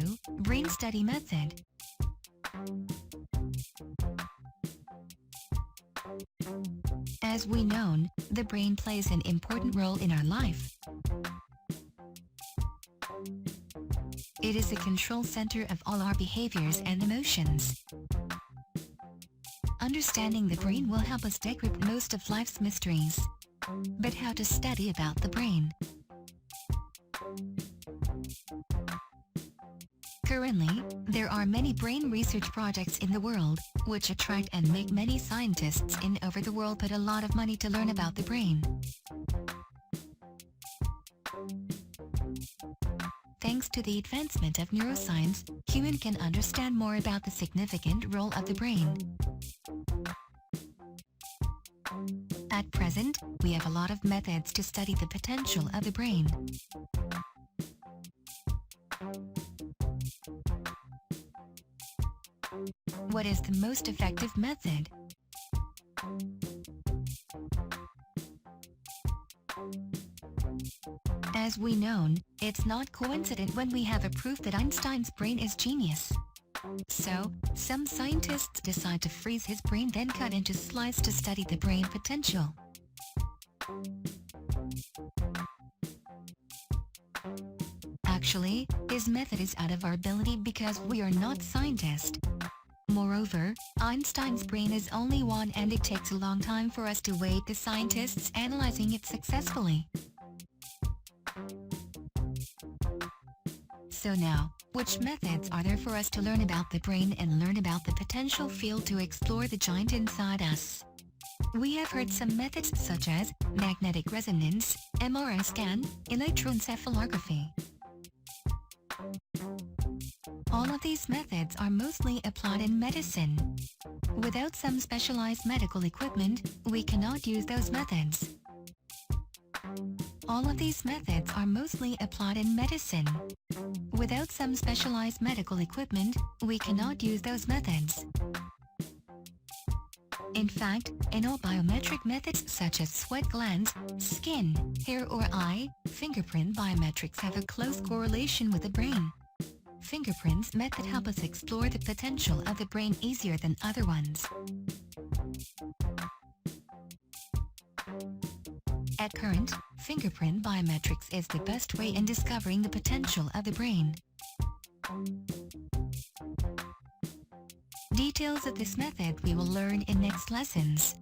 2. Brain study method. As we know, the brain plays an important role in our life. It is the control center of all our behaviors and emotions. Understanding the brain will help us decrypt most of life's mysteries. But how to study about the brain? Currently, there are many brain research projects in the world, which attract and make many scientists in over the world put a lot of money to learn about the brain. Thanks to the advancement of neuroscience, humans can understand more about the significant role of the brain. At present, we have a lot of methods to study the potential of the brain. What is the most effective method? As we know, it's not coincident when we have a proof that Einstein's brain is genius. So, some scientists decide to freeze his brain then cut into slices to study the brain potential. Actually, his method is out of our ability because we are not scientists. Moreover, Einstein's brain is only one and it takes a long time for us to wait the scientists analyzing it successfully. So now, which methods are there for us to learn about the brain and learn about the potential field to explore the giant inside us? We have heard some methods such as magnetic resonance, MRI scan, electroencephalography. All of these methods are mostly applied in medicine. Without some specialized medical equipment, we cannot use those methods. All of these methods are mostly applied in medicine. Without some specialized medical equipment, we cannot use those methods. In fact, in all biometric methods such as sweat glands, skin, hair or eye, fingerprint biometrics have a close correlation with the brain. Fingerprints method help us explore the potential of the brain easier than other ones. At current, fingerprint biometrics is the best way in discovering the potential of the brain. Details of this method we will learn in next lessons.